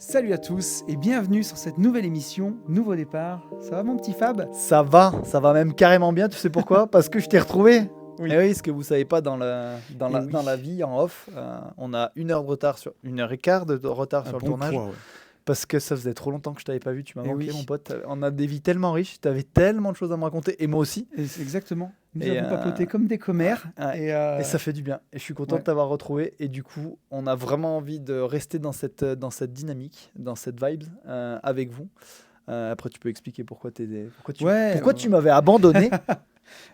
Salut à tous et bienvenue sur cette nouvelle émission, Nouveau Départ. Ça va mon petit Fab? Ça va même carrément bien, tu sais pourquoi? Parce que je t'ai retrouvé. Oui. Et oui, ce que vous savez pas dans Eh oui. la vie en off, on a 1 heure de retard une heure et quart de retard Un sur le bon tournage. poids, ouais. Parce que ça faisait trop longtemps que je t'avais pas vu, tu m'as Eh manqué oui. mon pote. On a des vies tellement riches, tu avais tellement de choses à me raconter, et moi aussi. Et c'est exactement. Nous Et, avons papoté comme des commères. Ouais. Et Et ça fait du bien. Et je suis content ouais. de t'avoir retrouvé. Et du coup, on a vraiment envie de rester dans cette dynamique, dans cette vibe avec vous. Après, tu peux expliquer pourquoi Ouais, pourquoi tu m'avais abandonné.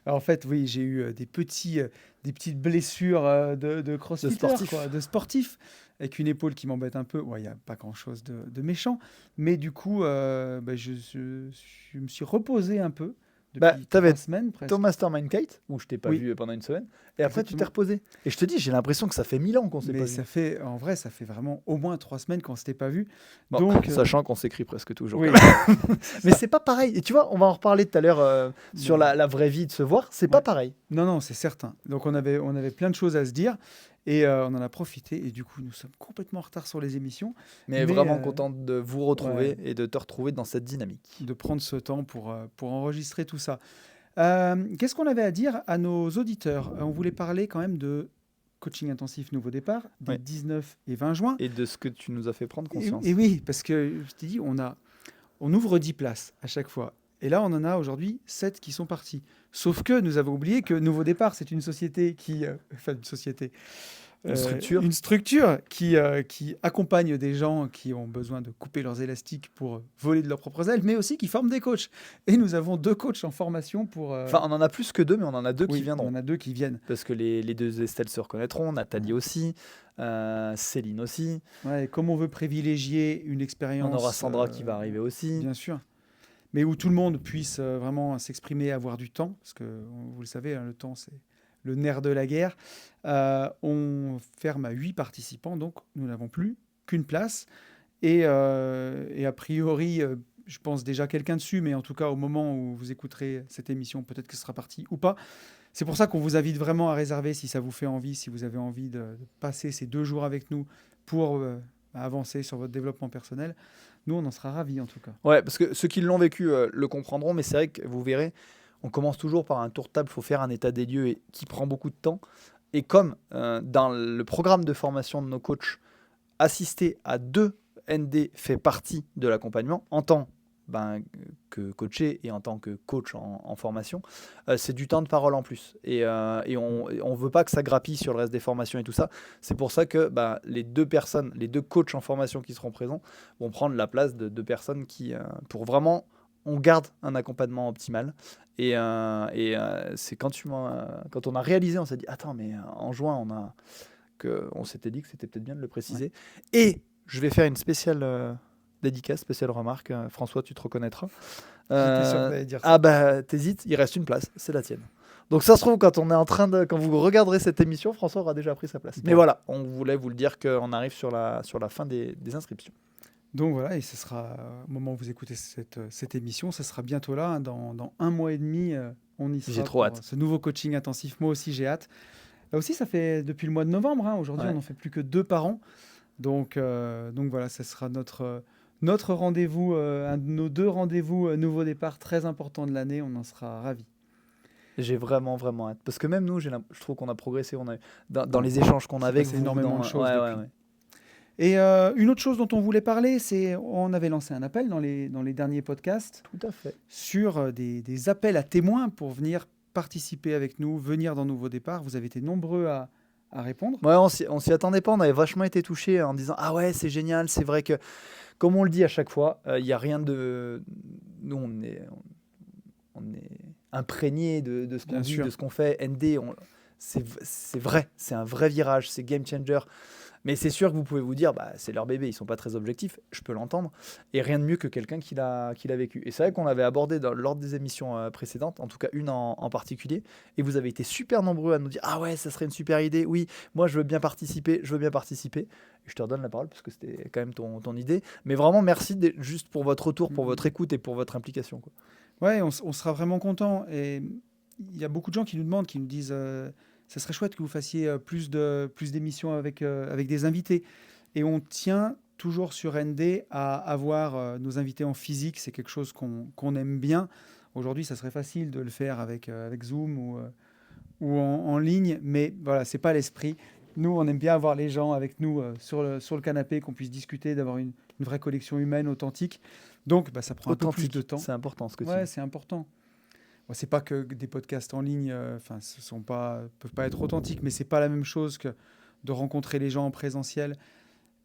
Alors, en fait, oui, j'ai eu des petites blessures de crossfitter, sportif. quoi, de sportif, avec une épaule qui m'embête un peu. Ouais, il n'y a pas grand-chose de méchant. Mais du coup, je me suis reposé un peu Bah, depuis t'avais 3 semaines presque. ton Mastermind Kate, où je t'ai pas Oui, vu pendant une semaine, et après tu t'es exactement. reposé. Et je te dis, j'ai l'impression que ça fait 1000 ans qu'on s'est Mais pas vu. en vrai, ça fait vraiment au moins 3 semaines qu'on ne s'était pas vu. Bon, Donc, sachant qu'on s'écrit presque toujours. oui, Quand même. Mais ça. c'est pas pareil. Et tu vois, on va en reparler tout à l'heure sur Mais, la vraie vie de se voir, c'est pas ouais. pareil. Non, non, c'est certain. Donc, on avait plein de choses à se dire et on en a profité. Et du coup, nous sommes complètement en retard sur les émissions. Mais Mais vraiment content de vous retrouver ouais, et de te retrouver dans cette dynamique. de prendre ce temps pour enregistrer tout ça. Qu'est-ce qu'on avait à dire à nos auditeurs? On voulait parler quand même de coaching intensif Nouveau Départ des Ouais. 19 et 20 juin. Et de ce que tu nous as fait prendre Et, conscience. et oui, parce que je t'ai dit, on ouvre 10 places à chaque fois. Et là, on en a aujourd'hui 7 qui sont partis. Sauf que nous avons oublié que Nouveau Départ, c'est une société une structure qui accompagne des gens qui ont besoin de couper leurs élastiques pour voler de leurs propres ailes, mais aussi qui forme des coachs. Et nous avons 2 coachs en formation pour... Enfin, on en a plus que 2, mais on en a 2 qui oui, on viendront. en a 2 qui viennent. Parce que les 2 Estelle se reconnaîtront, Nathalie aussi, Céline aussi. Ouais, et comme on veut privilégier une On expérience... aura Sandra qui va arriver aussi. Bien sûr. Mais où tout le monde puisse vraiment s'exprimer, avoir du temps, parce que vous le savez, hein, le temps c'est le nerf de la guerre. On ferme à 8 participants, donc nous n'avons plus qu'une place. Et a priori, je pense déjà quelqu'un dessus, mais en tout cas au moment où vous écouterez cette émission, peut-être que ce sera parti ou pas. C'est pour ça qu'on vous invite vraiment à réserver si ça vous fait envie, si vous avez envie de passer ces 2 jours avec nous pour avancer sur votre développement personnel. Nous, on en sera ravis en tout cas. Ouais, parce que ceux qui l'ont vécu le comprendront, mais c'est vrai que vous verrez, on commence toujours par un tour de table, il faut faire un état des lieux et, qui prend beaucoup de temps. Et comme dans le programme de formation de nos coachs, assister à 2 ND fait partie de l'accompagnement en tant que coaché et en tant que coach en formation, c'est du temps de parole en plus. Et on ne veut pas que ça grappille sur le reste des formations et tout ça. C'est pour ça que les 2 personnes, les 2 coachs en formation qui seront présents vont prendre la place de 2 personnes qui, pour vraiment, on garde un accompagnement optimal. Et c'est quand on a réalisé, on s'est dit, attends, mais en juin, on s'était dit que c'était peut-être bien de le préciser. Ouais. Et je vais faire une spéciale dédicace, spéciale remarque. François, tu te reconnaîtras. J'étais sûr que tu allais dire ça. T'hésites, il reste une place, c'est la tienne. Donc ça se trouve, quand vous regarderez cette émission, François aura déjà pris sa place. Mais voilà, on voulait vous le dire qu'on arrive sur la fin des inscriptions. Donc voilà, et ce sera, au moment où vous écoutez cette émission, ce sera bientôt là, hein, dans 1 mois et demi, on y sera. J'ai trop hâte. Ce nouveau coaching intensif, moi aussi j'ai hâte. Là aussi, ça fait depuis le mois de novembre, hein. Aujourd'hui on n'en fait plus que 2 par an. Donc voilà, ce sera notre rendez-vous, un de nos 2 rendez-vous Nouveau Départ très importants de l'année, on en sera ravis. J'ai vraiment, vraiment hâte. Parce que même nous, je trouve qu'on a progressé dans les échanges qu'on a avec vous. Énormément de choses depuis. Ouais. Et une autre chose dont on voulait parler, c'est on avait lancé un appel dans les derniers podcasts. Tout à fait. Sur des appels à témoins pour venir participer avec nous, venir dans Nouveau Départ. Vous avez été nombreux à répondre. Ouais, on s'y attendait pas, on avait vachement été touchés en disant ah ouais, c'est génial, c'est vrai que, comme on le dit à chaque fois, il n'y a rien de... Nous, on est imprégnés de ce qu'on dit, de ce qu'on fait. ND, c'est vrai, c'est un vrai virage, c'est game changer. Mais c'est sûr que vous pouvez vous dire, c'est leur bébé, ils sont pas très objectifs, je peux l'entendre. Et rien de mieux que quelqu'un qui l'a vécu. Et c'est vrai qu'on l'avait abordé lors des émissions précédentes, en tout cas une en particulier. Et vous avez été super nombreux à nous dire, ah ouais, ça serait une super idée, oui, moi je veux bien participer. Et je te redonne la parole parce que c'était quand même ton idée. Mais vraiment, merci juste pour votre retour, pour votre écoute et pour votre implication, quoi. Ouais, on sera vraiment contents. Et il y a beaucoup de gens qui nous demandent, qui nous disent... ça serait chouette que vous fassiez plus d'émissions avec des invités. Et on tient toujours sur ND à avoir nos invités en physique. C'est quelque chose qu'on aime bien. Aujourd'hui, ça serait facile de le faire avec Zoom ou en ligne, mais voilà, c'est pas l'esprit. Nous, on aime bien avoir les gens avec nous sur le canapé, qu'on puisse discuter, d'avoir une vraie connexion humaine, authentique. Donc, ça prend un peu plus de temps. C'est important ce que tu Ouais, dis. c'est important. Bon, c'est pas que des podcasts en ligne, peuvent pas être authentiques, mais c'est pas la même chose que de rencontrer les gens en présentiel.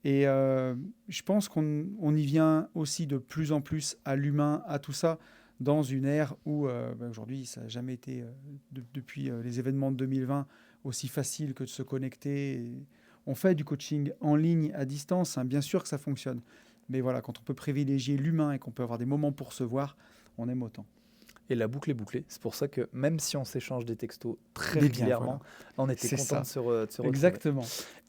Et je pense qu'on y vient aussi de plus en plus à l'humain, à tout ça, dans une ère où aujourd'hui, ça n'a jamais été, depuis les événements de 2020, aussi facile que de se connecter. Et on fait du coaching en ligne, à distance, hein, bien sûr que ça fonctionne. Mais voilà, quand on peut privilégier l'humain et qu'on peut avoir des moments pour se voir, on aime autant. Et la boucle est bouclée. C'est pour ça que même si on s'échange des textos très Eh bien, régulièrement, on était C'est content ça. de se retrouver. Exactement.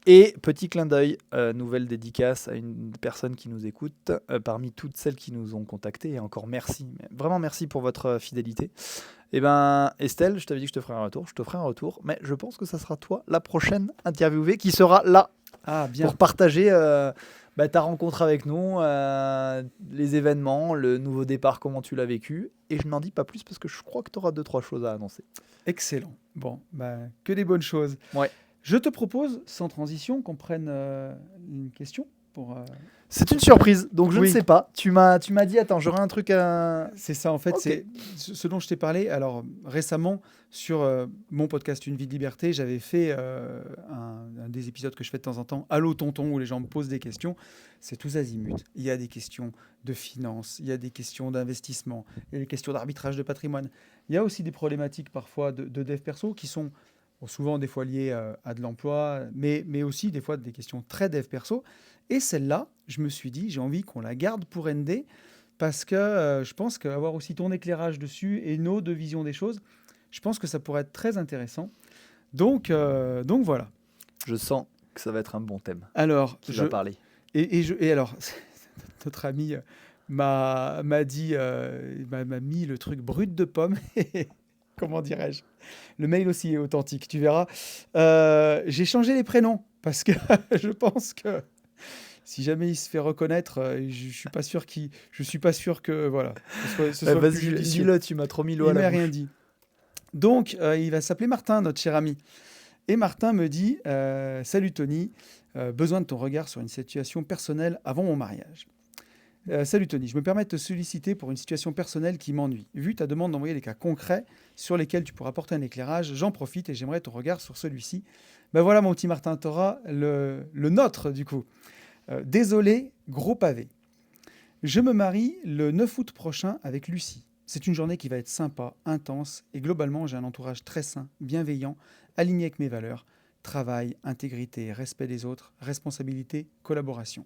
Et petit clin d'œil, nouvelle dédicace à une personne qui nous écoute, parmi toutes celles qui nous ont contactés. Et encore merci, vraiment merci pour votre fidélité. Eh ben, Estelle, je t'avais dit que je te ferai un retour, je te ferai un retour, mais je pense que ça sera toi, la prochaine interviewée, qui sera là Ah, bien. pour partager ta rencontre avec nous, les événements, le nouveau départ, comment tu l'as vécu. Et je n'en dis pas plus parce que je crois que tu auras 2-3 choses à annoncer. Excellent. Bon, que des bonnes choses. Ouais. Je te propose, sans transition, qu'on prenne une question pour. C'est une surprise, donc je Oui. ne sais pas. Tu m'as dit, attends, j'aurai un truc à... C'est ça, en fait, Ok. c'est ce dont je t'ai parlé. Alors, récemment, sur mon podcast Une vie de liberté, j'avais fait un des épisodes que je fais de temps en temps, Allô tonton, où les gens me posent des questions. C'est tous azimuts. Il y a des questions de finance, il y a des questions d'investissement, il y a des questions d'arbitrage de patrimoine. Il y a aussi des problématiques parfois de dev perso qui sont souvent des fois liées à de l'emploi, mais aussi des fois des questions très dev perso. Et celle-là, je me suis dit, j'ai envie qu'on la garde pour ND parce que je pense qu'avoir aussi ton éclairage dessus et nos deux visions des choses, je pense que ça pourrait être très intéressant. Donc voilà. Je sens que ça va être un bon thème Alors, qui va parler. et alors, notre ami m'a dit, m'a mis le truc brut de pomme. Comment dirais-je? Le mail aussi est authentique, tu verras. J'ai changé les prénoms parce que je pense que si jamais il se fait reconnaître, je suis pas sûr que voilà, ce soit plus Vas-y, judicieux. dis-le, tu m'as trop mis l'eau à Il la m'a bouche. rien dit. Donc, il va s'appeler Martin, notre cher ami. Et Martin me dit Salut Tony, besoin de ton regard sur une situation personnelle avant mon mariage. Salut Tony, je me permets de te solliciter pour une situation personnelle qui m'ennuie. Vu ta demande d'envoyer des cas concrets sur lesquels tu pourras apporter un éclairage, j'en profite et j'aimerais ton regard sur celui-ci. Ben voilà mon petit Martin, tu auras le nôtre du coup. Désolé, gros pavé. Je me marie le 9 août prochain avec Lucie. C'est une journée qui va être sympa, intense et globalement j'ai un entourage très sain, bienveillant, aligné avec mes valeurs. Travail, intégrité, respect des autres, responsabilité, collaboration.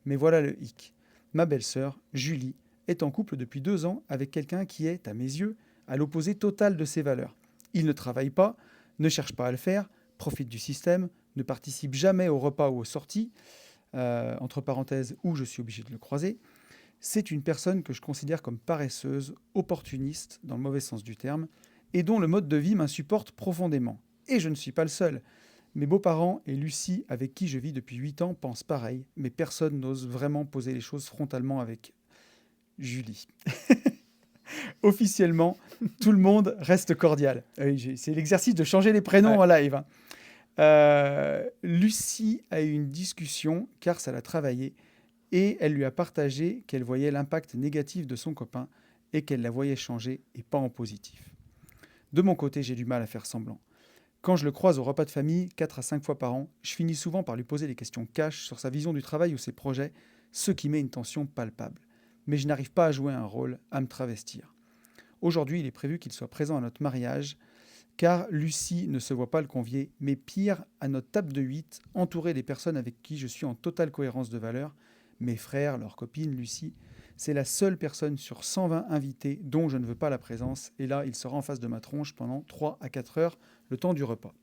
Mais voilà le hic. Ma belle-sœur, Julie, est en couple depuis 2 ans avec quelqu'un qui est, à mes yeux, à l'opposé total de ses valeurs. Il ne travaille pas, ne cherche pas à le faire, profite du système, ne participe jamais aux repas ou aux sorties, entre parenthèses, où je suis obligé de le croiser. C'est une personne que je considère comme paresseuse, opportuniste, dans le mauvais sens du terme, et dont le mode de vie m'insupporte profondément. Et je ne suis pas le seul. Mes beaux-parents et Lucie, avec qui je vis depuis 8 ans, pensent pareil, mais personne n'ose vraiment poser les choses frontalement avec Julie. Officiellement, tout le monde reste cordial. C'est l'exercice de changer les prénoms en live. Hein. Lucie a eu une discussion, car ça l'a travaillé, et elle lui a partagé qu'elle voyait l'impact négatif de son copain et qu'elle la voyait changer et pas en positif. De mon côté, j'ai du mal à faire semblant. Quand je le croise au repas de famille, 4 à 5 fois par an, je finis souvent par lui poser des questions cash sur sa vision du travail ou ses projets, ce qui met une tension palpable. Mais je n'arrive pas à jouer un rôle, à me travestir. Aujourd'hui, il est prévu qu'il soit présent à notre mariage, car Lucie ne se voit pas le convier, mais pire, à notre table de 8, entouré des personnes avec qui je suis en totale cohérence de valeurs, mes frères, leurs copines, Lucie, c'est la seule personne sur 120 invités dont je ne veux pas la présence, et là, il sera en face de ma tronche pendant 3 à 4 heures, le temps du repas.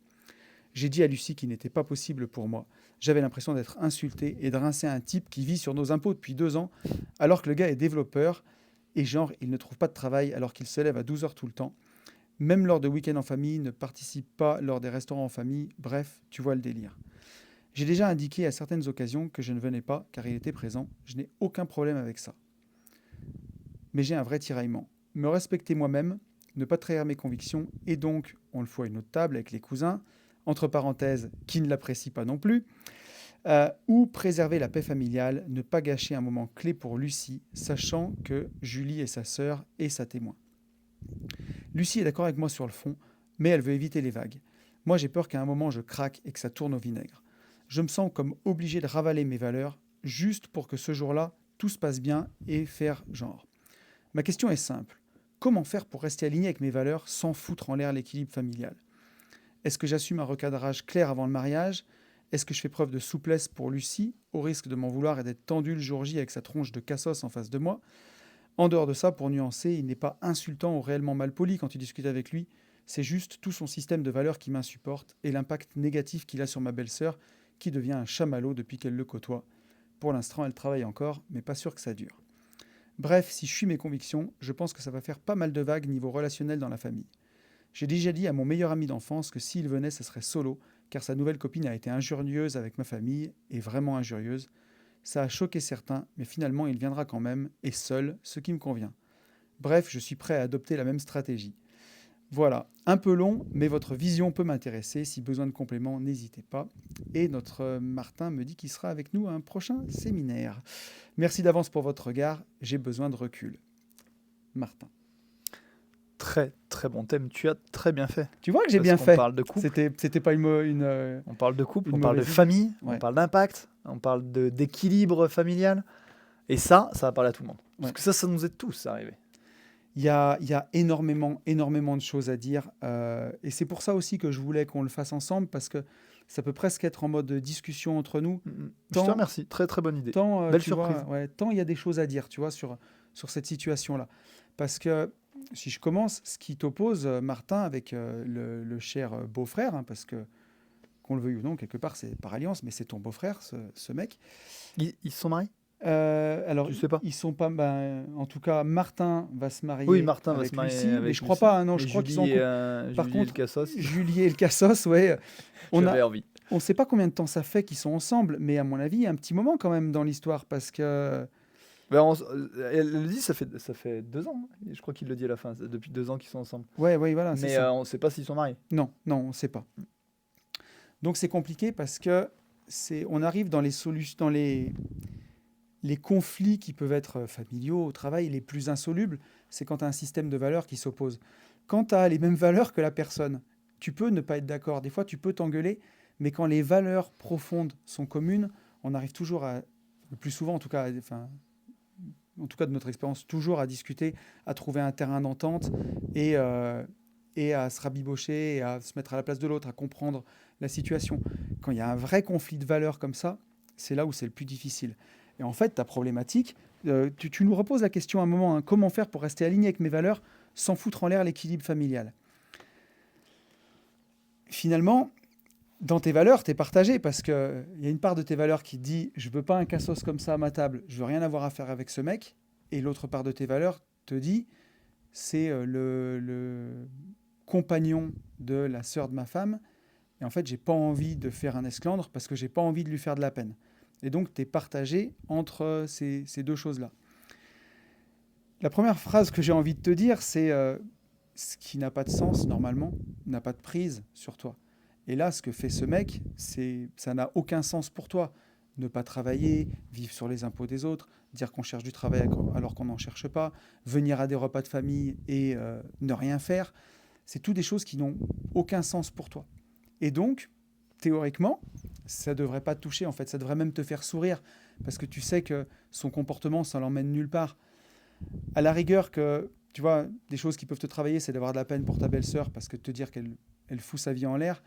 J'ai dit à Lucie qu'il n'était pas possible pour moi. J'avais l'impression d'être insulté et de rincer un type qui vit sur nos impôts depuis 2 ans, alors que le gars est développeur, et genre, il ne trouve pas de travail alors qu'il se lève à 12 heures tout le temps. Même lors de week-ends en famille, ne participe pas lors des restaurants en famille. Bref, tu vois le délire. J'ai déjà indiqué à certaines occasions que je ne venais pas car il était présent. Je n'ai aucun problème avec ça. Mais j'ai un vrai tiraillement. Me respecter moi-même, ne pas trahir mes convictions, et donc, on le fout à une autre table avec les cousins, entre parenthèses, qui ne l'apprécient pas non plus, ou préserver la paix familiale, ne pas gâcher un moment clé pour Lucie, sachant que Julie est sa sœur et sa témoin. Lucie est d'accord avec moi sur le fond, mais elle veut éviter les vagues. Moi, j'ai peur qu'à un moment, je craque et que ça tourne au vinaigre. Je me sens comme obligé de ravaler mes valeurs, juste pour que ce jour-là, tout se passe bien et faire genre. Ma question est simple. Comment faire pour rester aligné avec mes valeurs sans foutre en l'air l'équilibre familial? Est-ce que j'assume un recadrage clair avant le mariage? Est-ce que je fais preuve de souplesse pour Lucie, au risque de m'en vouloir et d'être tendu le jour J avec sa tronche de cassos en face de moi? En dehors de ça, pour nuancer, il n'est pas insultant ou réellement malpoli quand tu discutes avec lui, c'est juste tout son système de valeurs qui m'insupporte et l'impact négatif qu'il a sur ma belle-sœur, qui devient un chamallow depuis qu'elle le côtoie. Pour l'instant, elle travaille encore, mais pas sûr que ça dure. Bref, si je suis mes convictions, je pense que ça va faire pas mal de vagues niveau relationnel dans la famille. J'ai déjà dit à mon meilleur ami d'enfance que s'il venait, ce serait solo, car sa nouvelle copine a été injurieuse avec ma famille, et vraiment injurieuse. Ça a choqué certains, mais finalement il viendra quand même, et seul, ce qui me convient. Bref, je suis prêt à adopter la même stratégie. Voilà, un peu long, mais votre vision peut m'intéresser. Si besoin de compléments, n'hésitez pas. Et notre Martin me dit qu'il sera avec nous à un prochain séminaire. Merci d'avance pour votre regard, j'ai besoin de recul. Martin. Très, très bon thème. Tu as très bien fait. Tu vois que j'ai Parce bien qu'on fait. parle de couple. C'était pas On parle de couple, une on parle de mauvaise idée. famille, Ouais. on parle d'impact, on parle d'équilibre familial. Et ça va parler à tout le monde. Parce Ouais. que ça nous est tous arrivé. Il y a énormément de choses à dire. Et c'est pour ça aussi que je voulais qu'on le fasse ensemble, parce que ça peut presque être en mode discussion entre nous. Je te remercie. Très, très bonne idée. Tant, Belle tu vois, surprise. ouais, tant il y a des choses à dire, tu vois, sur cette situation-là. Parce que si je commence, ce qui t'oppose, Martin, avec le cher beau-frère, hein, parce que, qu'on le veuille ou non, quelque part, c'est par alliance, mais c'est ton beau-frère, ce mec. Ils se sont mariés? Alors, Tu sais pas? ils sont pas. En tout cas, Martin va se marier Oui, Martin va avec se marier Lucie, mais avec je crois Lucie. pas. Non, Et je crois qu'ils sont en Julie, couple. Par Julie et le contre, Cassos, Julie et le Cassos, ouais. On j'avais a, envie. on sait pas combien de temps ça fait qu'ils sont ensemble, mais à mon avis, il y a un petit moment quand même dans l'histoire, parce que. Ben, elle le dit, ça fait 2 ans. Hein. Je crois qu'il le dit à la fin. Depuis 2 ans qu'ils sont ensemble. Ouais, voilà, c'est Mais ça. on ne sait pas s'ils sont mariés. Non, on sait pas. Donc c'est compliqué parce que on arrive dans les solutions, dans les conflits qui peuvent être familiaux au travail les plus insolubles, c'est quand tu as un système de valeurs qui s'oppose. Quand tu as les mêmes valeurs que la personne, tu peux ne pas être d'accord. Des fois, tu peux t'engueuler, mais quand les valeurs profondes sont communes, on arrive toujours à, le plus souvent en tout cas, en tout cas de notre expérience, toujours à discuter, à trouver un terrain d'entente et à se rabibocher, et à se mettre à la place de l'autre, à comprendre la situation. Quand il y a un vrai conflit de valeurs comme ça, c'est là où c'est le plus difficile. Et en fait, ta problématique, tu nous reposes la question à un moment, hein, comment faire pour rester aligné avec mes valeurs sans foutre en l'air l'équilibre familial? Finalement, dans tes valeurs, tu es partagé parce qu'il y a une part de tes valeurs qui dit « je veux pas un cassos comme ça à ma table, je veux rien avoir à faire avec ce mec », et l'autre part de tes valeurs te dit « c'est le compagnon de la sœur de ma femme, et en fait, j'ai pas envie de faire un esclandre parce que j'ai pas envie de lui faire de la peine ». Et donc, tu es partagé entre ces deux choses-là. La première phrase que j'ai envie de te dire, c'est ce qui n'a pas de sens, normalement, n'a pas de prise sur toi. Et là, ce que fait ce mec, ça n'a aucun sens pour toi. Ne pas travailler, vivre sur les impôts des autres, dire qu'on cherche du travail alors qu'on n'en cherche pas, venir à des repas de famille et ne rien faire. C'est tout des choses qui n'ont aucun sens pour toi. Et donc, théoriquement, ça ne devrait pas te toucher, en fait. Ça devrait même te faire sourire, parce que tu sais que son comportement, ça l'emmène nulle part. À la rigueur, que, tu vois, des choses qui peuvent te travailler, c'est d'avoir de la peine pour ta belle-sœur, parce que te dire qu'elle fout sa vie en l'air.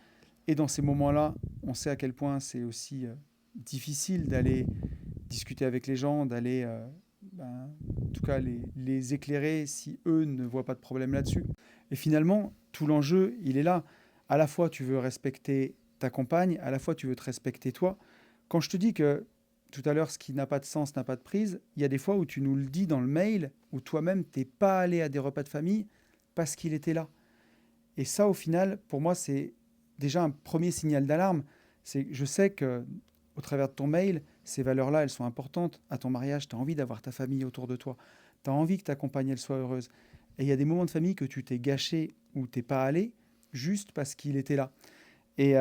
Et dans ces moments-là, on sait à quel point c'est aussi difficile d'aller discuter avec les gens, d'aller, en tout cas, les éclairer si eux ne voient pas de problème là-dessus. Et finalement, tout l'enjeu, il est là. À la fois, tu veux respecter ta compagne, à la fois, tu veux te respecter toi. Quand je te dis que tout à l'heure, ce qui n'a pas de sens n'a pas de prise, il y a des fois où tu nous le dis dans le mail, où toi-même, tu n'es pas allé à des repas de famille parce qu'il était là. Et ça, au final, pour moi, c'est déjà un premier signal d'alarme, Je sais que au travers de ton mail, ces valeurs-là, elles sont importantes. À ton mariage, tu as envie d'avoir ta famille autour de toi. Tu as envie que ta compagne, elle soit heureuse. Et il y a des moments de famille que tu t'es gâché ou t'es pas allé juste parce qu'il était là. Et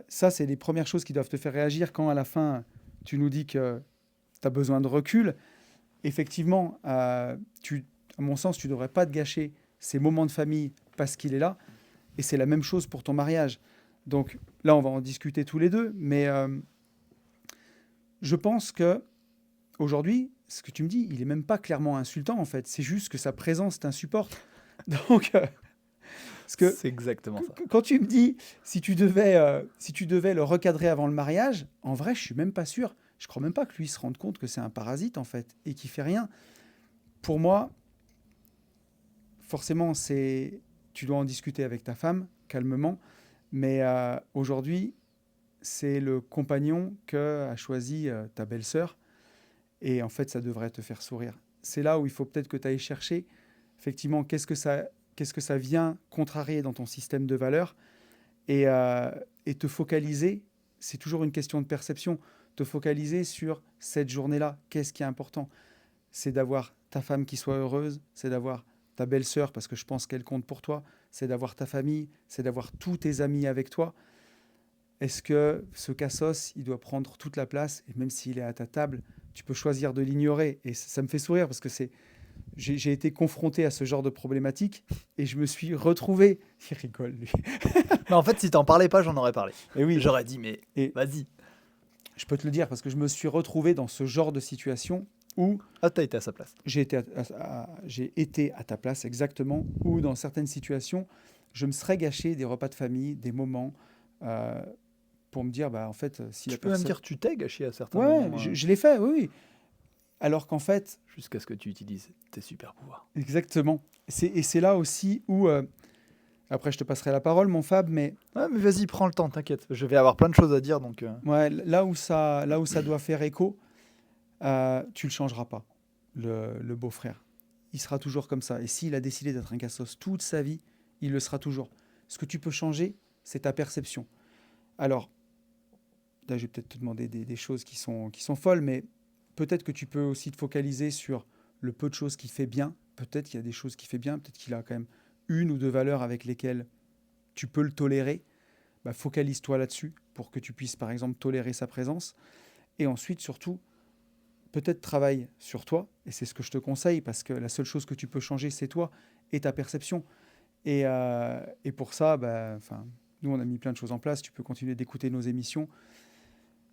ça, c'est les premières choses qui doivent te faire réagir quand à la fin, tu nous dis que tu as besoin de recul. Effectivement, à mon sens, tu ne devrais pas te gâcher ces moments de famille parce qu'il est là. Et c'est la même chose pour ton mariage. Donc là, on va en discuter tous les deux. Mais je pense que aujourd'hui, ce que tu me dis, il n'est même pas clairement insultant, en fait. C'est juste que sa présence t'insupporte. Donc, parce que C'est exactement ça. quand tu me dis si tu devais le recadrer avant le mariage, en vrai, je suis même pas sûr. Je crois même pas que lui se rende compte que c'est un parasite, en fait, et qu'il fait rien. Pour moi, forcément, tu dois en discuter avec ta femme, calmement. Mais aujourd'hui, c'est le compagnon que a choisi ta belle-sœur. Et en fait, ça devrait te faire sourire. C'est là où il faut peut-être que tu ailles chercher, effectivement, qu'est-ce que ça vient contrarier dans ton système de valeurs et te focaliser, c'est toujours une question de perception, te focaliser sur cette journée-là. Qu'est-ce qui est important? C'est d'avoir ta femme qui soit heureuse, c'est d'avoir ta belle-sœur, parce que je pense qu'elle compte pour toi, c'est d'avoir ta famille, c'est d'avoir tous tes amis avec toi. Est-ce que ce cassos, il doit prendre toute la place? Et même s'il est à ta table, tu peux choisir de l'ignorer. Et ça me fait sourire parce que j'ai été confronté à ce genre de problématique et je me suis retrouvé. Il rigole, lui. Mais en fait, si t'en parlais pas, j'en aurais parlé. Et oui, J'aurais dit, mais et vas-y. je peux te le dire parce que je me suis retrouvé dans ce genre de situation où Ah, t'as été à sa place. j'ai été à ta place exactement, où dans certaines situations, je me serais gâché des repas de famille, des moments, euh, pour me dire, bah, en fait, si Tu la peux même personne... dire tu t'es gâché à certains Ouais, moments, je l'ai fait, oui, oui. Alors qu'en fait, jusqu'à ce que tu utilises tes super pouvoirs. exactement. Et c'est là aussi où... après, je te passerai la parole, mon Fab, mais Ouais, mais vas-y, prends le temps, t'inquiète. Je vais avoir plein de choses à dire, donc... ouais, là où ça doit faire écho, tu le changeras pas, le beau-frère. Il sera toujours comme ça. Et s'il a décidé d'être un cassos toute sa vie, il le sera toujours. Ce que tu peux changer, c'est ta perception. Alors, là, je vais peut-être te demander des choses qui sont folles, mais peut-être que tu peux aussi te focaliser sur le peu de choses qu'il fait bien. Peut-être qu'il y a des choses qu'il fait bien, peut-être qu'il a quand même une ou deux valeurs avec lesquelles tu peux le tolérer. Bah, focalise-toi là-dessus pour que tu puisses, par exemple, tolérer sa présence. Et ensuite, surtout, peut-être travaille sur toi, et c'est ce que je te conseille, parce que la seule chose que tu peux changer, c'est toi et ta perception. Et pour ça, bah, nous, on a mis plein de choses en place. Tu peux continuer d'écouter nos émissions.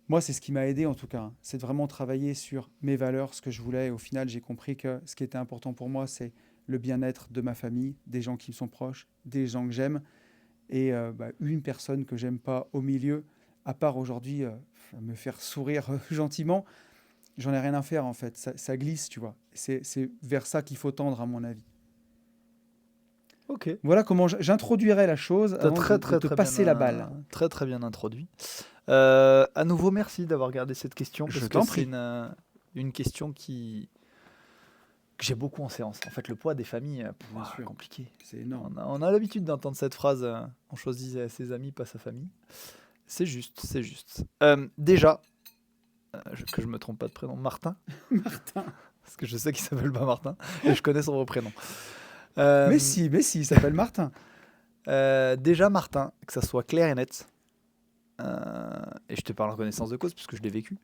Moi, c'est ce qui m'a aidé, en tout cas. C'est de vraiment travailler sur mes valeurs, ce que je voulais. Et au final, j'ai compris que ce qui était important pour moi, c'est le bien-être de ma famille, des gens qui me sont proches, des gens que j'aime. Et une personne que j'aime pas au milieu, à part aujourd'hui me faire sourire gentiment, j'en ai rien à faire, en fait. Ça glisse, tu vois. C'est vers ça qu'il faut tendre, à mon avis. Ok. Voilà comment j'introduirais la chose T'as avant très, de très, te très passer bien, la balle. très, très bien introduit. À nouveau, merci d'avoir gardé cette question, Je parce t'en que c'est prie. une question que j'ai beaucoup en séance. En fait, le poids des familles, Bien sûr, compliqué. c'est énorme. On a l'habitude d'entendre cette phrase, on choisit ses amis, pas sa famille. C'est juste, c'est juste. Déjà, que je me trompe pas de prénom, Martin, Martin. parce que je sais qu'il s'appelle pas Martin, et je connais son vrai prénom. Mais Euh, si, il s'appelle Martin. Déjà, Martin, que ça soit clair et net, et je te parle en connaissance de cause, puisque je l'ai vécu,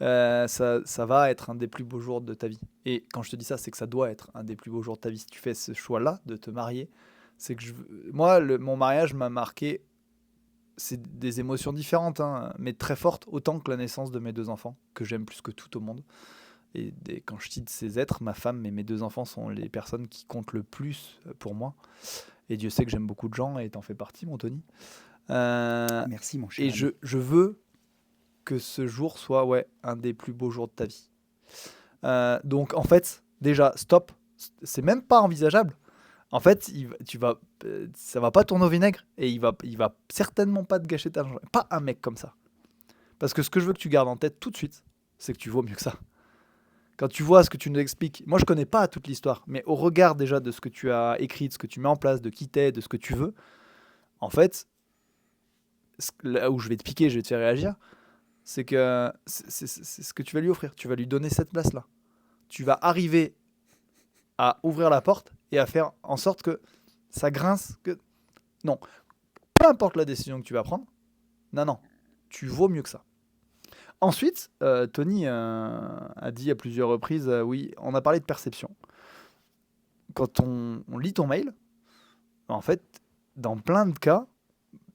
ça va être un des plus beaux jours de ta vie. Et quand je te dis ça, c'est que ça doit être un des plus beaux jours de ta vie. Si tu fais ce choix-là de te marier, c'est que moi, mon mariage m'a marqué. C'est des émotions différentes, hein, mais très fortes, autant que la naissance de mes deux enfants, que j'aime plus que tout au monde. Et quand je cite ces êtres, ma femme et mes deux enfants sont les personnes qui comptent le plus pour moi. Et Dieu sait que j'aime beaucoup de gens, et t'en fais partie, mon Tony. Euh, Merci, mon cher et ami. je veux que ce jour soit un des plus beaux jours de ta vie. Donc, en fait, déjà, stop. C'est même pas envisageable. En fait, ça va pas tourner au vinaigre, et il va certainement pas te gâcher ta journée. Pas un mec comme ça. Parce que ce que je veux que tu gardes en tête tout de suite, c'est que tu vaux mieux que ça. Quand tu vois ce que tu nous expliques, moi je connais pas toute l'histoire, mais au regard déjà de ce que tu as écrit, de ce que tu mets en place, de qui t'es, de ce que tu veux, en fait, là où je vais te piquer, je vais te faire réagir, c'est que c'est ce que tu vas lui offrir. Tu vas lui donner cette place-là. Tu vas arriver à ouvrir la porte et à faire en sorte que ça grince. Non, peu importe la décision que tu vas prendre, non, tu vaux mieux que ça. Ensuite, Tony a dit à plusieurs reprises, oui, on a parlé de perception. Quand on lit ton mail, en fait, dans plein de cas,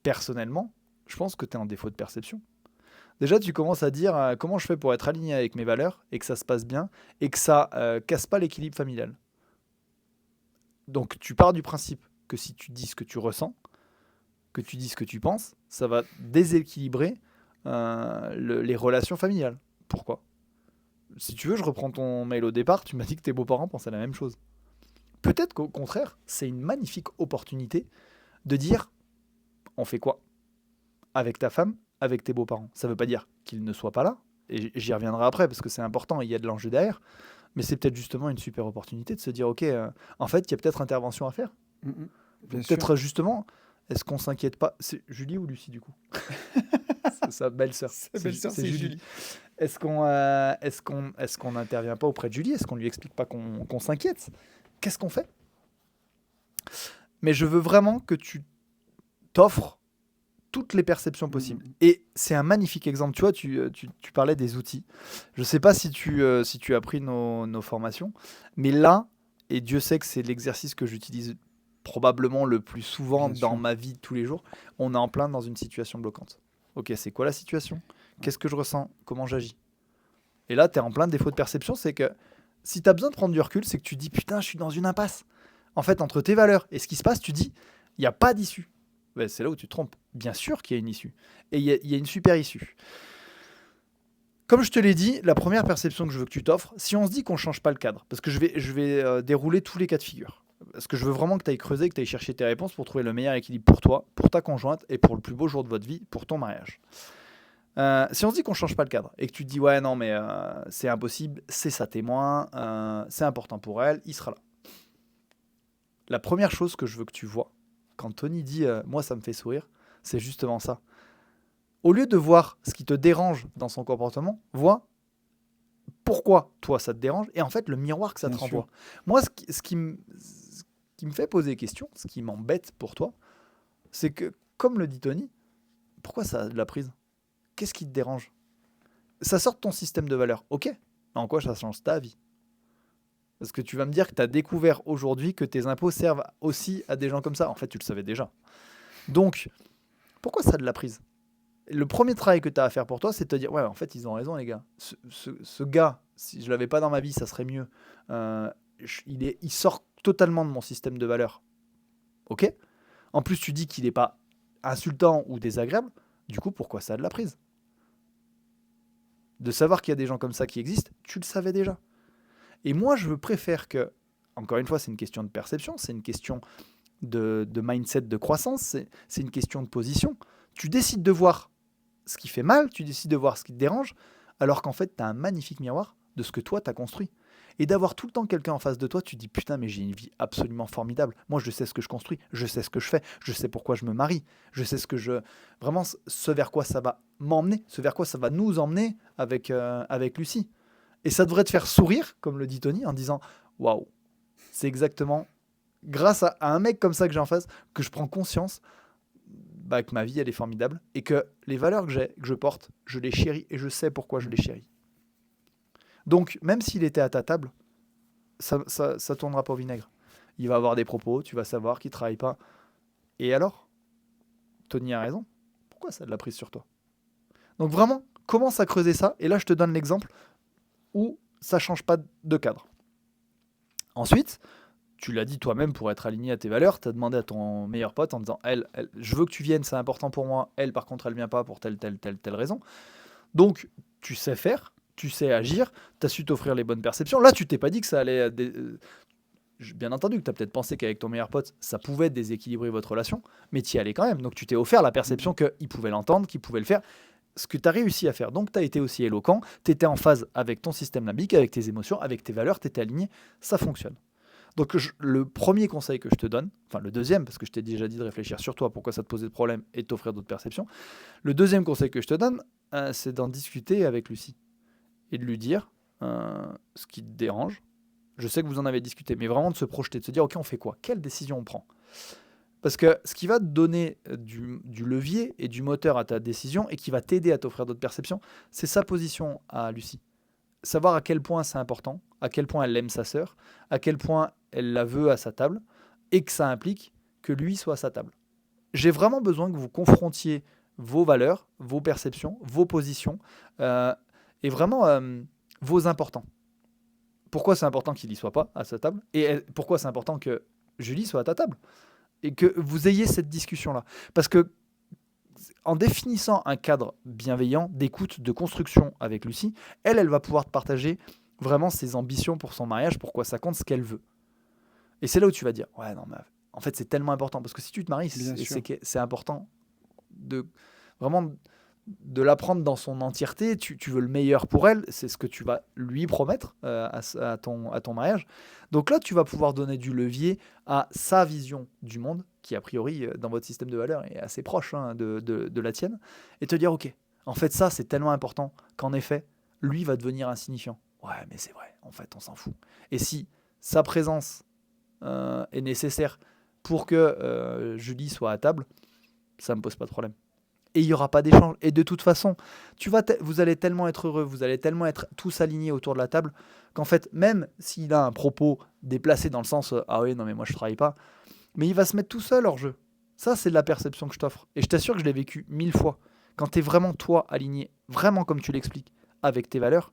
personnellement, je pense que tu es en défaut de perception. Déjà, tu commences à dire comment je fais pour être aligné avec mes valeurs et que ça se passe bien et que ça casse pas l'équilibre familial. Donc, tu pars du principe que si tu dis ce que tu ressens, que tu dis ce que tu penses, ça va déséquilibrer les relations familiales. Pourquoi ? Si tu veux, je reprends ton mail au départ, tu m'as dit que tes beaux-parents pensaient la même chose. Peut-être qu'au contraire, c'est une magnifique opportunité de dire on fait quoi ? Avec ta femme, avec tes beaux-parents. Ça ne veut pas dire qu'ils ne soient pas là, et j'y reviendrai après parce que c'est important, il y a de l'enjeu derrière, mais c'est peut-être justement une super opportunité de se dire ok, en fait, il y a peut-être intervention à faire. Peut-être justement, est-ce qu'on s'inquiète pas ? C'est Julie ou Lucie du coup ? C'est sa belle-sœur. C'est Julie. Est-ce qu'on n'intervient pas auprès de Julie ? Est-ce qu'on lui explique pas qu'on s'inquiète ? Qu'est-ce qu'on fait ? Mais je veux vraiment que tu t'offres toutes les perceptions possibles. Et c'est un magnifique exemple. Tu vois, tu parlais des outils. Je ne sais pas si tu as pris nos formations, mais là, et Dieu sait que c'est l'exercice que j'utilise probablement le plus souvent dans ma vie de tous les jours, on est en plein dans une situation bloquante. Ok, c'est quoi la situation ? Qu'est-ce que je ressens ? Comment j'agis ? Et là, tu es en plein défaut de perception, c'est que si tu as besoin de prendre du recul, c'est que tu dis putain, je suis dans une impasse. En fait, entre tes valeurs et ce qui se passe, tu dis il n'y a pas d'issue. Ben, c'est là où tu te trompes. Bien sûr qu'il y a une issue. Et il y a une super issue. Comme je te l'ai dit, la première perception que je veux que tu t'offres, si on se dit qu'on ne change pas le cadre, parce que je vais dérouler tous les cas de figure, parce que je veux vraiment que tu ailles creuser, que tu ailles chercher tes réponses pour trouver le meilleur équilibre pour toi, pour ta conjointe et pour le plus beau jour de votre vie, pour ton mariage. Si on se dit qu'on ne change pas le cadre et que tu te dis ouais non mais c'est impossible, c'est sa témoin, c'est important pour elle, il sera là. La première chose que je veux que tu vois, quand Tony dit moi ça me fait sourire, c'est justement ça. Au lieu de voir ce qui te dérange dans son comportement, vois pourquoi toi ça te dérange et en fait le miroir que ça te renvoie. Moi ce qui me fait poser question, ce qui m'embête pour toi, c'est que comme le dit Tony, pourquoi ça a de la prise ? Qu'est-ce qui te dérange ? Ça sort de ton système de valeurs, ok. En quoi ça change ta vie ? Parce que tu vas me dire que tu as découvert aujourd'hui que tes impôts servent aussi à des gens comme ça. En fait, tu le savais déjà. Donc, pourquoi ça a de la prise ? Le premier travail que tu as à faire pour toi, c'est de te dire, ouais, en fait, ils ont raison, les gars. Ce gars, si je ne l'avais pas dans ma vie, ça serait mieux. Il sort totalement de mon système de valeurs. Ok ? En plus, tu dis qu'il n'est pas insultant ou désagréable. Du coup, pourquoi ça a de la prise ? De savoir qu'il y a des gens comme ça qui existent, tu le savais déjà. Et moi, je préfère que, encore une fois, c'est une question de perception, c'est une question de mindset, de croissance, c'est une question de position. Tu décides de voir ce qui fait mal, tu décides de voir ce qui te dérange, alors qu'en fait, tu as un magnifique miroir de ce que toi, tu as construit. Et d'avoir tout le temps quelqu'un en face de toi, tu te dis putain, mais j'ai une vie absolument formidable. Moi, je sais ce que je construis, je sais ce que je fais, je sais pourquoi je me marie, je sais vraiment ce vers quoi ça va m'emmener, ce vers quoi ça va nous emmener avec Lucie. Et ça devrait te faire sourire, comme le dit Tony, en disant waouh, c'est exactement grâce à un mec comme ça que j'ai en face que je prends conscience que ma vie elle est formidable et que les valeurs que je porte, je les chéris et je sais pourquoi je les chéris. Donc, même s'il était à ta table, ça tournera pas au vinaigre. Il va avoir des propos, tu vas savoir qu'il ne travaille pas. Et alors ? Tony a raison. Pourquoi ça a de la prise sur toi ? Donc vraiment, commence à creuser ça. Et là, je te donne l'exemple où ça ne change pas de cadre. Ensuite, tu l'as dit toi-même, pour être aligné à tes valeurs, tu as demandé à ton meilleur pote en disant elle, je veux que tu viennes, c'est important pour moi. Elle, par contre, elle ne vient pas pour telle raison. Donc, tu sais faire. Tu sais agir, tu as su t'offrir les bonnes perceptions. Là, tu t'es pas dit que ça allait... bien entendu que tu as peut-être pensé qu'avec ton meilleur pote, ça pouvait déséquilibrer votre relation, mais tu y allais quand même. Donc, tu t'es offert la perception qu'il pouvait l'entendre, qu'il pouvait le faire. Ce que tu as réussi à faire. Donc, tu as été aussi éloquent, tu étais en phase avec ton système limbique, avec tes émotions, avec tes valeurs, tu étais aligné, ça fonctionne. Donc le premier conseil que je te donne, enfin le deuxième, parce que je t'ai déjà dit de réfléchir sur toi, pourquoi ça te posait de problème et de t'offrir d'autres perceptions. Le deuxième conseil que je te donne, c'est d'en discuter avec Lucie et de lui dire ce qui te dérange. Je sais que vous en avez discuté, mais vraiment de se projeter, de se dire, ok, on fait quoi? Quelle décision on prend? Parce que ce qui va te donner du levier et du moteur à ta décision et qui va t'aider à t'offrir d'autres perceptions, c'est sa position à Lucie. Savoir à quel point c'est important, à quel point elle aime sa sœur, à quel point elle la veut à sa table, et que ça implique que lui soit à sa table. J'ai vraiment besoin que vous confrontiez vos valeurs, vos perceptions, vos positions, euh, et vraiment vos importants. Pourquoi c'est important qu'il n'y soit pas à sa table, et pourquoi c'est important que Julie soit à ta table, et que vous ayez cette discussion-là. Parce que en définissant un cadre bienveillant, d'écoute, de construction avec Lucie, elle va pouvoir te partager vraiment ses ambitions pour son mariage, pourquoi ça compte, ce qu'elle veut. Et c'est là où tu vas dire, ouais, non, mais en fait, c'est tellement important. Parce que si tu te maries, Bien sûr. c'est important de vraiment de l'apprendre dans son entièreté. Tu veux le meilleur pour elle, c'est ce que tu vas lui promettre à ton mariage. Donc là, tu vas pouvoir donner du levier à sa vision du monde, qui a priori, dans votre système de valeurs, est assez proche de la tienne, et te dire, ok, en fait, ça, c'est tellement important qu'en effet, lui va devenir insignifiant. Ouais, mais c'est vrai, en fait, on s'en fout. Et si sa présence est nécessaire pour que Julie soit à table, ça ne me pose pas de problème. Et il n'y aura pas d'échange. Et de toute façon, vous allez tellement être heureux, vous allez tellement être tous alignés autour de la table, qu'en fait, même s'il a un propos déplacé dans le sens ah oui, non, mais moi je travaille pas, mais il va se mettre tout seul hors jeu. Ça, c'est de la perception que je t'offre. Et je t'assure que je l'ai vécu 1000 fois. Quand tu es vraiment toi aligné, vraiment comme tu l'expliques, avec tes valeurs,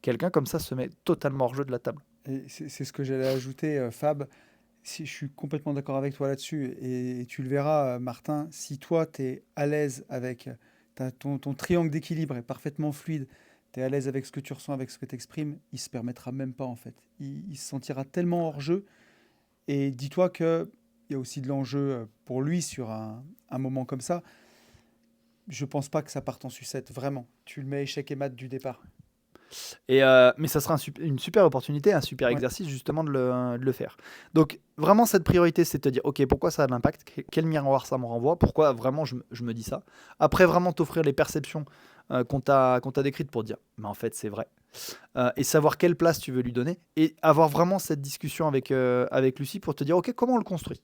quelqu'un comme ça se met totalement hors jeu de la table. Et c'est ce que j'allais ajouter, Fab. Si je suis complètement d'accord avec toi là-dessus, et tu le verras, Martin, si toi, tu es à l'aise avec ton triangle d'équilibre est parfaitement fluide, tu es à l'aise avec ce que tu ressens, avec ce que tu exprimes, il se permettra même pas en fait. Il se sentira tellement hors jeu. Et dis-toi qu'il y a aussi de l'enjeu pour lui sur un moment comme ça. Je pense pas que ça parte en sucette, vraiment. Tu le mets échec et mat du départ. Mais ça sera une super opportunité, un super Ouais, exercice justement de le faire. Donc vraiment cette priorité, c'est de te dire, ok, pourquoi ça a de l'impact, quel miroir ça me renvoie, pourquoi vraiment je me dis ça. Après vraiment t'offrir les perceptions qu'on t'a décrites pour dire, mais en fait c'est vrai. Et savoir quelle place tu veux lui donner, et avoir vraiment cette discussion avec Lucie pour te dire, ok, comment on le construit.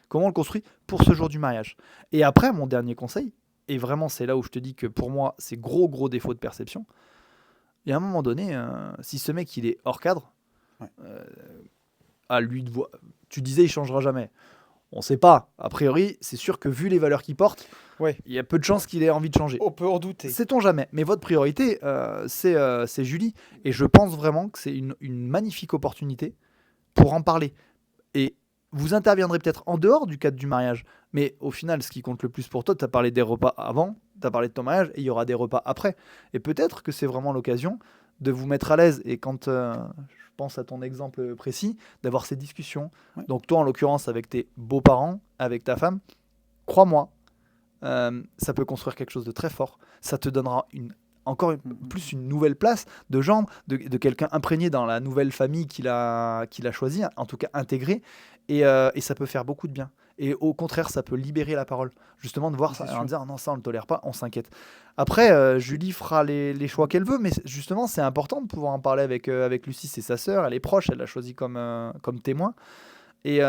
Comment on le construit pour ce jour du mariage. Et après, mon dernier conseil, et vraiment c'est là où je te dis que pour moi c'est gros défaut de perception, et à un moment donné, si ce mec il est hors cadre, ouais. euh, à lui de voir, tu disais il changera jamais. On sait pas. A priori, c'est sûr que vu les valeurs qu'il porte, Ouais, il y a peu de chances qu'il ait envie de changer. on peut en douter. Sait-on jamais. Mais votre priorité, c'est Julie. Et je pense vraiment que c'est une magnifique opportunité pour en parler. Et vous interviendrez peut-être en dehors du cadre du mariage. Mais au final, ce qui compte le plus pour toi, tu as parlé des repas avant, tu as parlé de ton mariage, et il y aura des repas après. Et peut-être que c'est vraiment l'occasion de vous mettre à l'aise. Et quand je pense à ton exemple précis, d'avoir ces discussions. Ouais. Donc toi, en l'occurrence, avec tes beaux-parents, avec ta femme, crois-moi, ça peut construire quelque chose de très fort. Ça te donnera plus une nouvelle place de genre, de quelqu'un imprégné dans la nouvelle famille qu'il a choisie, en tout cas intégré, et ça peut faire beaucoup de bien. Et au contraire, ça peut libérer la parole, justement de voir C'est ça, et en sûr. dire non, ça on le tolère pas, on s'inquiète. Après, Julie fera les choix qu'elle veut, mais justement, c'est important de pouvoir en parler avec Lucie, c'est sa sœur, elle est proche, elle l'a choisi comme témoin. Et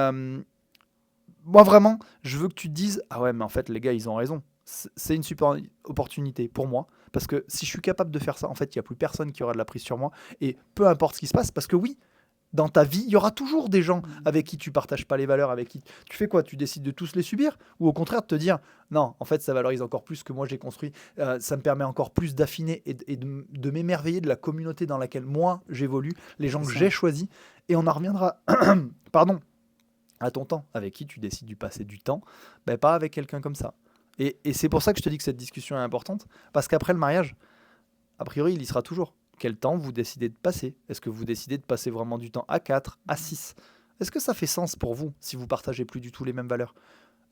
moi, vraiment, je veux que tu te dises, ah ouais, mais en fait, les gars, ils ont raison. C'est une super opportunité pour moi. Parce que si je suis capable de faire ça, en fait, il n'y a plus personne qui aura de la prise sur moi. Et peu importe ce qui se passe, parce que oui, dans ta vie, il y aura toujours des gens avec qui tu partages pas les valeurs, avec qui tu fais quoi? Tu décides de tous les subir? Ou au contraire de te dire, non, en fait, ça valorise encore plus ce que moi j'ai construit. Ça me permet encore plus d'affiner et de m'émerveiller de la communauté dans laquelle moi j'évolue, les gens C'est que ça. j'ai choisis. Et on en reviendra, pardon, à ton temps, avec qui tu décides de passer du temps, ben pas avec quelqu'un comme ça. Et c'est pour ça que je te dis que cette discussion est importante, parce qu'après le mariage, a priori, il y sera toujours. Quel temps vous décidez de passer? Est-ce que vous décidez de passer vraiment du temps à 4, à 6? Est-ce que ça fait sens pour vous si vous partagez plus du tout les mêmes valeurs?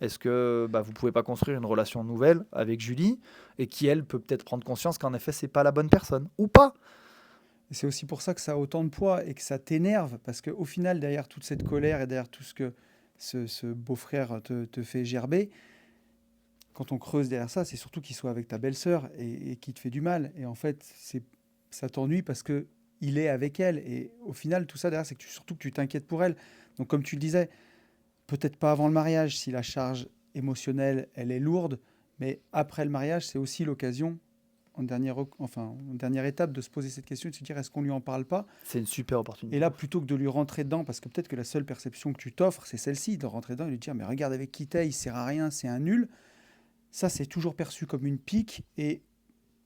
Est-ce que vous pouvez pas construire une relation nouvelle avec Julie et qui, elle, peut peut-être prendre conscience qu'en effet, c'est pas la bonne personne? Ou pas? Et c'est aussi pour ça que ça a autant de poids et que ça t'énerve, parce qu'au final, derrière toute cette colère et derrière tout ce que ce beau-frère te fait gerber, quand on creuse derrière ça, c'est surtout qu'il soit avec ta belle-sœur et qu'il te fait du mal. Et en fait, ça t'ennuie parce que il est avec elle. Et au final, tout ça derrière, c'est que surtout que tu t'inquiètes pour elle. Donc, comme tu le disais, peut-être pas avant le mariage, si la charge émotionnelle, elle est lourde, mais après le mariage, c'est aussi l'occasion, en dernière étape, de se poser cette question et de se dire, est-ce qu'on lui en parle pas? C'est une super Et opportunité. là, plutôt que de lui rentrer dedans, parce que peut-être que la seule perception que tu t'offres, c'est celle-ci, de rentrer dedans et lui dire, mais regarde avec qui t'es, il sert à rien, c'est un nul. Ça, c'est toujours perçu comme une pique et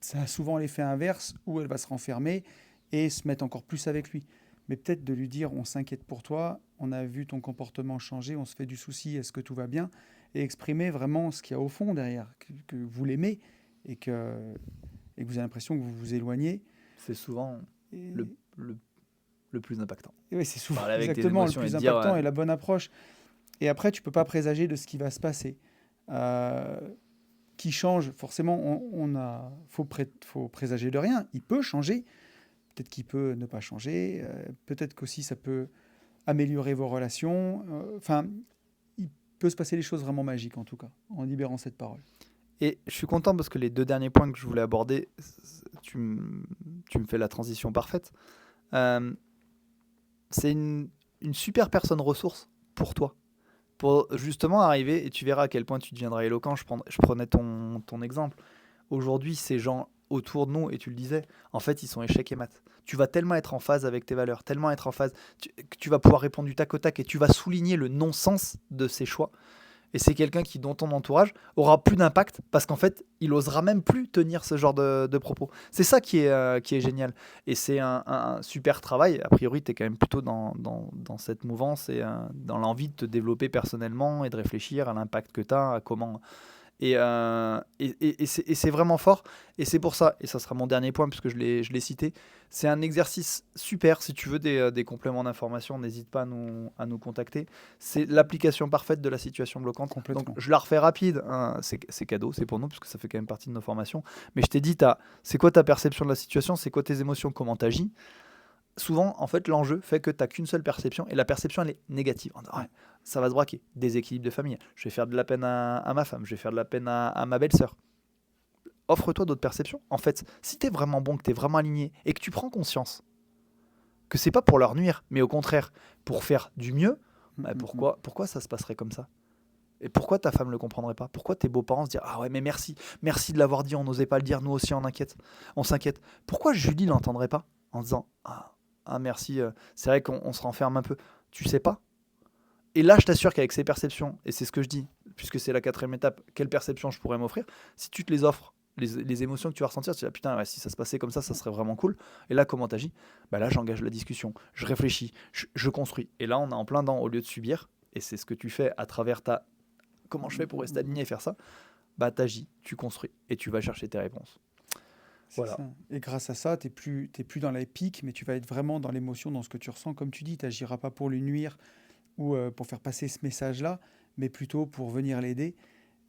ça a souvent l'effet inverse où elle va se renfermer et se mettre encore plus avec lui. Mais peut-être de lui dire, on s'inquiète pour toi, on a vu ton comportement changer, on se fait du souci, est-ce que tout va bien? Et exprimer vraiment ce qu'il y a au fond derrière, que vous l'aimez et et que vous avez l'impression que vous vous éloignez. C'est souvent le, Et, le, le plus impactant. et oui, c'est souvent Parler avec tes exactement le émotions et plus te dire impactant et la bonne approche. Et après, tu peux pas présager de ce qui va se passer. Euh, qui change, forcément, faut présager de rien. Il peut changer, peut-être qu'il peut ne pas changer, peut-être qu'aussi ça peut améliorer vos relations. Enfin, il peut se passer des choses vraiment magiques, en tout cas, en libérant cette parole. Et je suis content parce que les 2 derniers points que je voulais aborder, tu me fais la transition parfaite. Euh, c'est une super personne ressource pour toi. Pour justement arriver, et tu verras à quel point tu deviendras éloquent, je prenais ton exemple. Aujourd'hui, ces gens autour de nous, et tu le disais, en fait, ils sont échecs et maths. Tu vas tellement être en phase avec tes valeurs, tellement être en phase, que tu vas pouvoir répondre du tac au tac et tu vas souligner le non-sens de ces choix. Et c'est quelqu'un qui, dans ton entourage, aura plus d'impact parce qu'en fait, il osera même plus tenir ce genre de propos. C'est ça qui est génial. Et c'est un super travail. A priori, tu es quand même plutôt dans cette mouvance et dans l'envie de te développer personnellement et de réfléchir à l'impact que tu as, à comment, et c'est vraiment fort. Et c'est pour ça, et ça sera mon dernier point puisque je l'ai cité, c'est un exercice super. Si tu veux des compléments d'information, n'hésite pas à nous contacter. C'est l'application parfaite de la situation bloquante. Donc Complètement. je la refais rapide, hein, c'est cadeau, c'est pour nous puisque ça fait quand même partie de nos formations. Mais je t'ai dit, c'est quoi ta perception de la situation, c'est quoi tes émotions, comment tu agis. Souvent, en fait, l'enjeu fait que tu n'as qu'une seule perception et la perception, elle est négative. Ouais, ça va se braquer. Déséquilibre de famille. Je vais faire de la peine à ma femme. Je vais faire de la peine à ma belle-sœur. Offre-toi d'autres perceptions. En fait, si tu es vraiment bon, que tu es vraiment aligné et que tu prends conscience que c'est pas pour leur nuire, mais au contraire, pour faire du mieux, bah pourquoi ça se passerait comme ça? Et pourquoi ta femme ne le comprendrait pas? Pourquoi tes beaux-parents se disent ah ouais, mais merci de l'avoir dit, on n'osait pas le dire, nous aussi on s'inquiète. Pourquoi Julie l'entendrait pas en disant merci, c'est vrai qu'on se renferme un peu. Tu sais pas. Et là, je t'assure qu'avec ces perceptions, et c'est ce que je dis, puisque c'est la 4e étape, quelle perception je pourrais m'offrir, si tu te les offres, les émotions que tu vas ressentir, tu te dis putain, ouais, si ça se passait comme ça serait vraiment cool. Et là, comment t'agis? Bah là, j'engage la discussion, je réfléchis, je construis. Et là, on est en plein dans, au lieu de subir, et c'est ce que tu fais à travers ta comment je fais pour rester aligné et faire ça, bah t'agis, tu construis, et tu vas chercher tes réponses. C'est Voilà. ça. Et grâce à ça, t'es plus dans la pique, mais tu vas être vraiment dans l'émotion, dans ce que tu ressens. Comme tu dis, tu n'agiras pas pour lui nuire ou pour faire passer ce message-là, mais plutôt pour venir l'aider.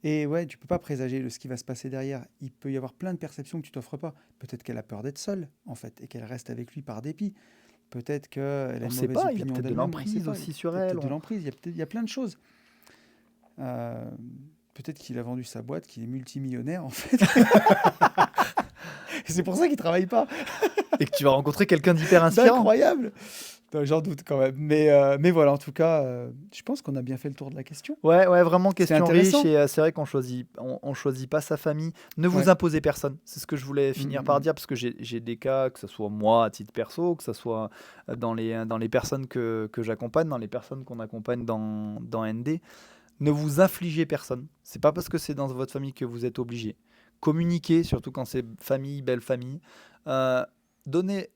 Et ouais, tu peux pas présager de ce qui va se passer derrière. Il peut y avoir plein de perceptions que tu t'offres pas. Peut-être qu'elle a peur d'être seule, en fait, et qu'elle reste avec lui par dépit. Peut-être qu'elle a On une sait mauvaise pas, il y a opinion peut-être de d'elle-même, on ne sait l'emprise pas. aussi Il sur y a elle. peut-être de l'emprise, il y a plein de choses. Euh, Peut-être qu'il a vendu sa boîte, qu'il est multimillionnaire, en fait. Et c'est pour ça qu'il travaille pas. Et que tu vas rencontrer quelqu'un d'hyper inspirant. Incroyable. J'en doute quand même. Mais voilà, en tout cas, je pense qu'on a bien fait le tour de la question. Ouais, ouais, vraiment C'est question riche intéressant. et c'est vrai qu'on choisit, on choisit pas sa famille. Ne vous Ouais. imposez personne. C'est ce que je voulais finir par Mm. dire parce que j'ai des cas, que ce soit moi à titre perso, que ce soit dans les personnes que j'accompagne, dans les personnes qu'on accompagne dans ND. Ne vous infligez personne. C'est pas parce que c'est dans votre famille que vous êtes obligé. Communiquez, surtout quand c'est famille, belle famille. Euh, Donnez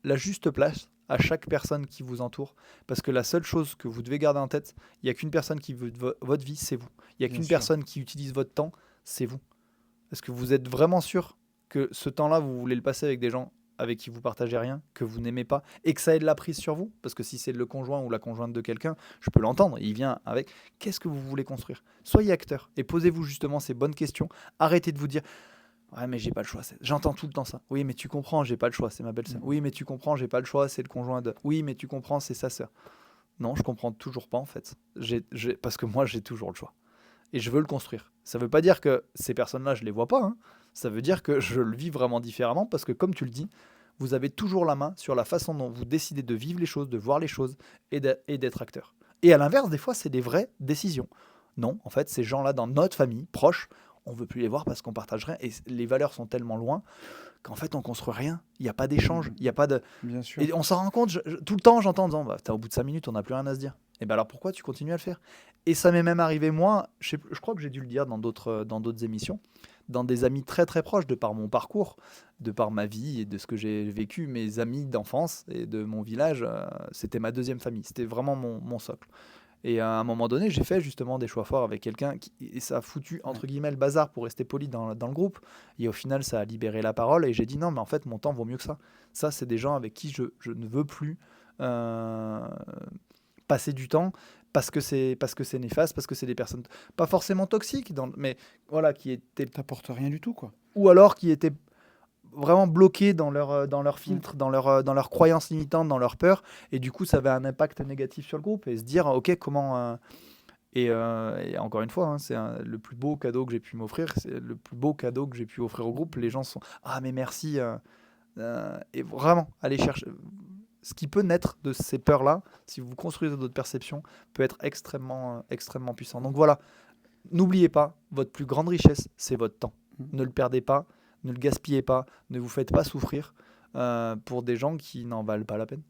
la juste place à chaque personne qui vous entoure. Parce que la seule chose que vous devez garder en tête, il n'y a qu'une personne qui veut votre vie, c'est vous. Il n'y a Bien qu'une sûr. personne qui utilise votre temps, c'est vous. Est-ce que vous êtes vraiment sûr que ce temps-là, vous voulez le passer avec des gens avec qui vous partagez rien, que vous n'aimez pas, et que ça ait de la prise sur vous? Parce que si c'est le conjoint ou la conjointe de quelqu'un, je peux l'entendre, il vient avec. Qu'est-ce que vous voulez construire? Soyez acteur et posez-vous justement ces bonnes questions. Arrêtez de vous dire Ouais, mais j'ai pas le choix. J'entends tout le temps ça. Oui, mais tu comprends, j'ai pas le choix, c'est ma belle-sœur. Oui, mais tu comprends, j'ai pas le choix, c'est le conjoint de. Oui, mais tu comprends, c'est sa sœur. Non, je comprends toujours pas en fait. Parce que moi, j'ai toujours le choix. Et je veux le construire. Ça veut pas dire que ces personnes-là, je les vois pas, hein. Ça veut dire que je le vis vraiment différemment parce que, comme tu le dis, vous avez toujours la main sur la façon dont vous décidez de vivre les choses, de voir les choses et d'être acteur. Et à l'inverse, des fois, c'est des vraies décisions. Non, en fait, ces gens-là, dans notre famille, proche, on veut plus les voir parce qu'on partage rien et les valeurs sont tellement loin qu'en fait, on construit rien. Il n'y a pas d'échange, il n'y a pas de. Bien sûr. Et on s'en rend compte, tout le temps, j'entends en disant, bah, au bout de 5 minutes, on n'a plus rien à se dire. Et ben alors pourquoi tu continues à le faire? Et ça m'est même arrivé, moi, je crois que j'ai dû le dire dans d'autres émissions, dans des amis très très proches, de par mon parcours, de par ma vie et de ce que j'ai vécu, mes amis d'enfance et de mon village, c'était ma deuxième famille, c'était vraiment mon socle. Et à un moment donné, j'ai fait justement des choix forts avec quelqu'un et ça a foutu, entre guillemets, le bazar pour rester poli dans le groupe. Et au final, ça a libéré la parole et j'ai dit non, mais en fait, mon temps vaut mieux que ça. Ça, c'est des gens avec qui je ne veux plus euh, passer du temps parce que c'est néfaste, parce que c'est des personnes pas forcément toxiques, mais voilà, qui étaient. T'apportes rien du tout, quoi. Ou alors qui étaient vraiment bloqués dans leur Ouais. filtre, dans leurs croyances limitantes, dans leur peur. Et du coup, ça avait un impact négatif sur le groupe. Et se dire, OK, comment. Et encore une fois, hein, le plus beau cadeau que j'ai pu m'offrir. C'est le plus beau cadeau que j'ai pu offrir au groupe. Les gens sont ah, mais merci. Et vraiment, aller chercher. Ce qui peut naître de ces peurs-là, si vous construisez d'autres perceptions, peut être extrêmement puissant. Donc voilà, n'oubliez pas, votre plus grande richesse, c'est votre temps. Ne le perdez pas, ne le gaspillez pas, ne vous faites pas souffrir pour des gens qui n'en valent pas la peine.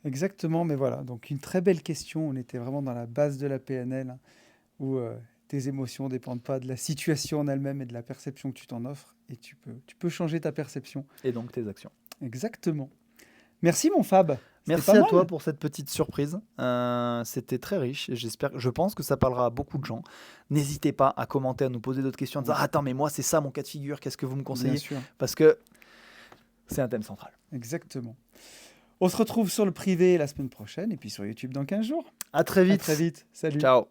Exactement, mais voilà. Donc, une très belle question. On était vraiment dans la base de la PNL, hein, où tes émotions ne dépendent pas de la situation en elle-même et de la perception que tu t'en offres. Et tu peux changer ta perception. Et donc tes actions. Exactement. Merci, mon Fab. C'était Merci pas à mal. toi pour cette petite surprise. C'était très riche et je pense que ça parlera à beaucoup de gens. N'hésitez pas à commenter, à nous poser d'autres questions, en disant attends, mais moi c'est ça mon cas de figure, qu'est-ce que vous me Bien conseillez? sûr. Parce que c'est un thème central. Exactement. On se retrouve sur le privé la semaine prochaine et puis sur YouTube dans 15 jours. À très À vite. très vite. Salut. Ciao.